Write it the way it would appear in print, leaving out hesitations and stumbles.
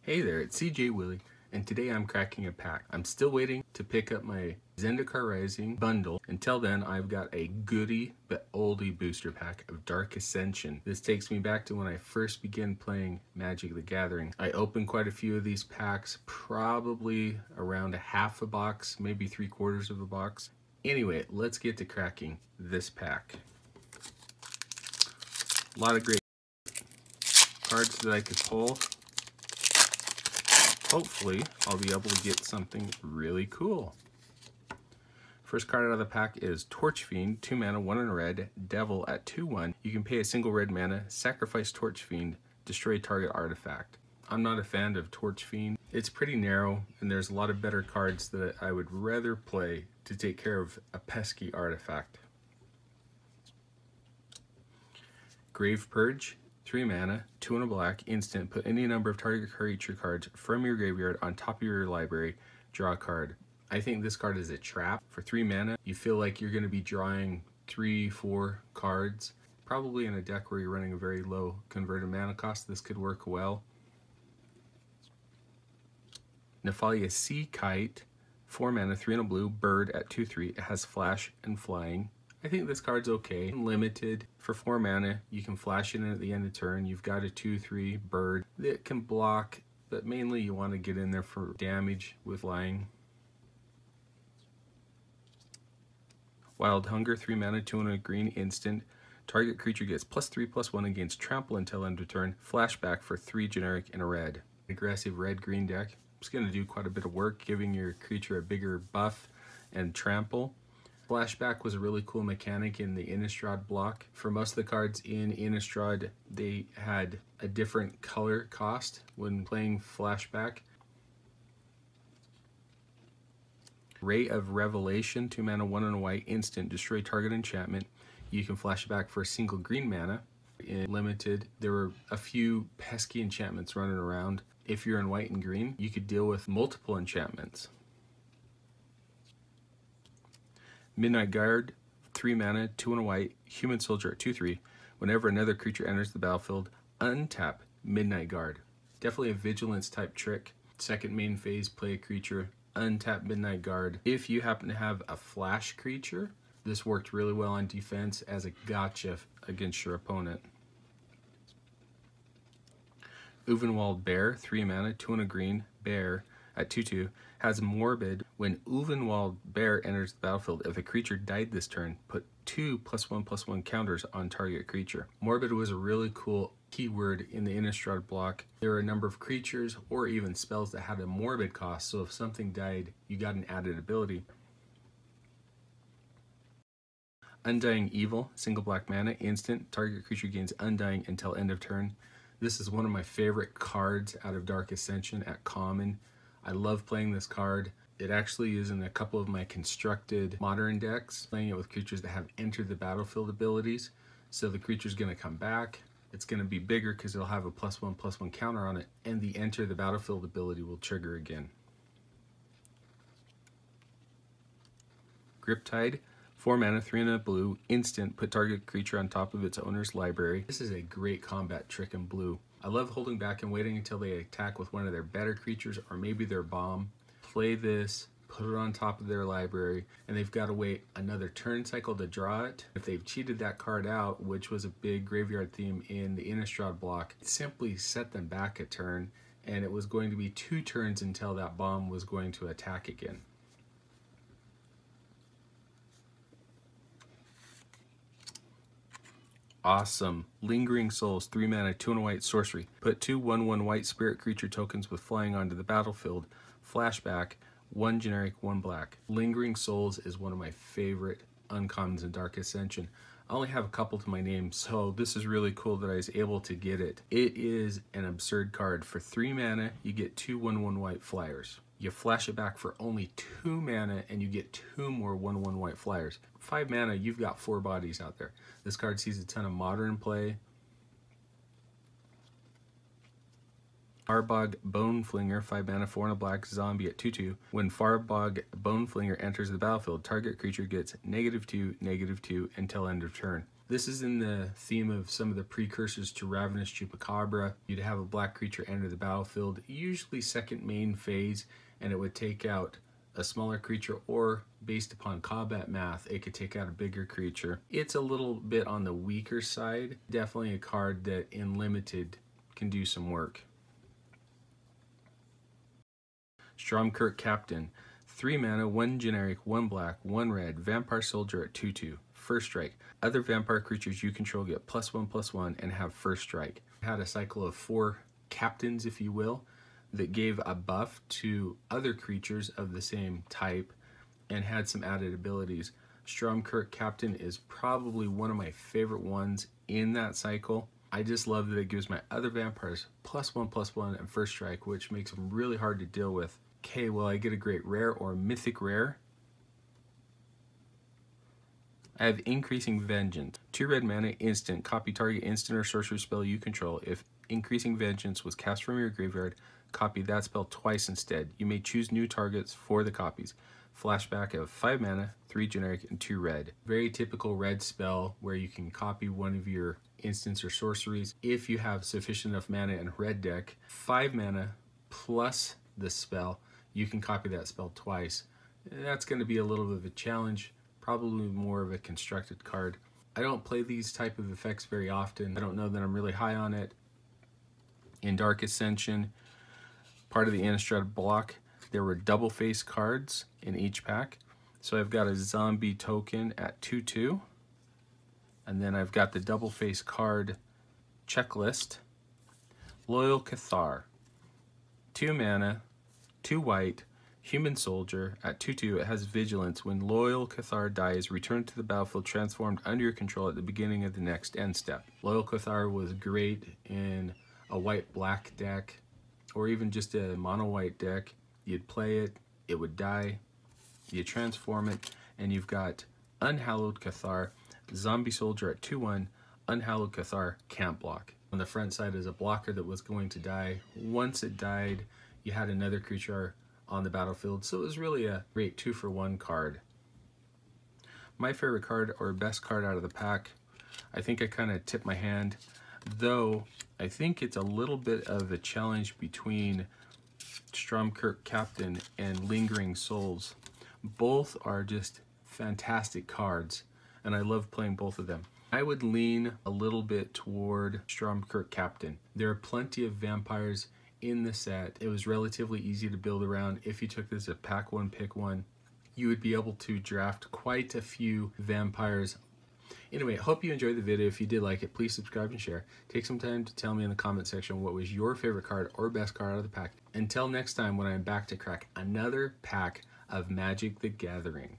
Hey there, it's CJ Willie, and today I'm cracking a pack. I'm still waiting to pick up my Zendikar Rising bundle. Until then, I've got a goodie but oldie booster pack of Dark Ascension. This takes me back to when I first began playing Magic the Gathering. I opened quite a few of these packs, probably around a half a box, maybe 3/4 of a box. Anyway, let's get to cracking this pack. A lot of great cards that I could pull. Hopefully, I'll be able to get something really cool. First card out of the pack is Torch Fiend, 2 mana, 1 in red, Devil at 2/1. You can pay a single red mana, sacrifice Torch Fiend, destroy target artifact. I'm not a fan of Torch Fiend. It's pretty narrow, and there's a lot of better cards that I would rather play to take care of a pesky artifact. Grave Purge, 3 mana, 2 and a black, instant. Put any number of target creature cards from your graveyard on top of your library. Draw a card. I think this card is a trap. For 3 mana, you feel like you're going to be drawing 3-4 cards. Probably in a deck where you're running a very low converted mana cost, this could work well. Neophyte C Kite, 4 mana, 3 and a blue, bird at 2/3. It has flash and flying. I think this card's okay. Limited. For 4 mana, you can flash it in at the end of turn. You've got a 2/3 bird that can block, but mainly you want to get in there for damage with flying. Wild Hunger, 3 mana, 2 and a green, instant. Target creature gets +3/+1 against trample until end of turn. Flashback for 3 generic and a red. Aggressive red-green deck. It's going to do quite a bit of work, giving your creature a bigger buff and trample. Flashback was a really cool mechanic in the Innistrad block. For most of the cards in Innistrad, they had a different color cost when playing Flashback. Ray of Revelation, 2 mana, 1 and a white, instant, destroy target enchantment. You can flash it back for a single green mana. In Limited, there were a few pesky enchantments running around. If you're in white and green, you could deal with multiple enchantments. Midnight Guard, 3 mana, 2 and a white, human soldier at 2/3. Whenever another creature enters the battlefield, untap Midnight Guard. Definitely a vigilance type trick. Second main phase, play a creature, untap Midnight Guard. If you happen to have a flash creature, this worked really well on defense as a gotcha against your opponent. Ulvenwald Bear, 3 mana, 2 and a green, bear at 2/2, has Morbid. When Ulvenwald Bear enters the battlefield, if a creature died this turn, put 2 +1/+1 counters on target creature. Morbid was a really cool keyword in the Innistrad block. There were a number of creatures or even spells that had a Morbid cost, so if something died, you got an added ability. Undying Evil, single black mana, instant. Target creature gains Undying until end of turn. This is one of my favorite cards out of Dark Ascension at common. I love playing this card. It actually is in a couple of my constructed modern decks, playing it with creatures that have entered the battlefield abilities. So the creature's going to come back. It's going to be bigger because it'll have a +1/+1 counter on it, and the enter the battlefield ability will trigger again. Griptide, 4 mana, 3 and a blue, instant, put target creature on top of its owner's library. This is a great combat trick in blue. I love holding back and waiting until they attack with one of their better creatures or maybe their bomb. Play this, put it on top of their library, and they've got to wait another turn cycle to draw it. If they've cheated that card out, which was a big graveyard theme in the Innistrad block, simply set them back a turn, and it was going to be 2 turns until that bomb was going to attack again. Awesome. Lingering Souls, 3 mana, 2 and a white, sorcery. Put 2 1/1 white spirit creature tokens with flying onto the battlefield. Flashback, 1 generic, 1 black. Lingering Souls is one of my favorite uncommons in Dark Ascension. I only have a couple to my name, so this is really cool that I was able to get it. It is an absurd card. For 3 mana, you get 2 1/1 white flyers. You flash it back for only 2 mana and you get 2 more 1/1 white flyers. 5 mana, you've got 4 bodies out there. This card sees a ton of modern play. Bog Bone Flinger, 5 mana, 4 and a black, zombie at 2/2. When Bog Bone Flinger enters the battlefield, target creature gets -2/-2 until end of turn. This is in the theme of some of the precursors to Ravenous Chupacabra. You'd have a black creature enter the battlefield, usually second main phase, and it would take out a smaller creature, or based upon combat math, it could take out a bigger creature. It's a little bit on the weaker side. Definitely a card that in limited can do some work. Stromkirk Captain. 3 mana, 1 generic, 1 black, 1 red, Vampire Soldier at 2/2. First strike. Other vampire creatures you control get +1/+1 and have first strike. Had a cycle of 4 captains, if you will, that gave a buff to other creatures of the same type and had some added abilities. Stromkirk Captain is probably one of my favorite ones in that cycle. I just love that it gives my other vampires +1/+1 and first strike, which makes them really hard to deal with. Okay, well, I get a great rare or mythic rare. I have Increasing Vengeance. 2 red mana, instant. Copy target instant or sorcery spell you control. If Increasing Vengeance was cast from your graveyard, copy that spell twice instead. You may choose new targets for the copies. Flashback of 5 mana, 3 generic, and 2 red. Very typical red spell where you can copy one of your instants or sorceries. If you have sufficient enough mana in a red deck, 5 mana plus the spell, you can copy that spell twice. That's going to be a little bit of a challenge, probably more of a constructed card. I don't play these type of effects very often. I don't know that I'm really high on it. In Dark Ascension, part of the Innistrad block, there were double face cards in each pack. So I've got a zombie token at 2/2, and then I've got the double face card checklist. Unhallowed Kathar. 2 mana, 2 white, human soldier at 2/2. It has vigilance. When Unhallowed Kathar dies, return to the battlefield transformed under your control at the beginning of the next end step. Unhallowed Kathar was great in a white-black deck, or even just a mono-white deck. You'd play it, it would die, you transform it, and you've got Unhallowed Kathar, zombie soldier at 2/1, Unhallowed Kathar can't block. On the front side is a blocker that was going to die. Once it died, you had another creature on the battlefield, so it was really a great 2-for-1 card. My favorite card, or best card out of the pack, I think I kind of tipped my hand, though I think it's a little bit of a challenge between Stromkirk Captain and Lingering Souls. Both are just fantastic cards, and I love playing both of them. I would lean a little bit toward Stromkirk Captain. There are plenty of vampires in the set. It was relatively easy to build around. If you took this as pack one, pick one, you would be able to draft quite a few vampires. Anyway, hope you enjoyed the video. If you did like it, please subscribe and share. Take some time to tell me in the comment section what was your favorite card or best card out of the pack. Until next time, when I'm back to crack another pack of Magic the Gathering.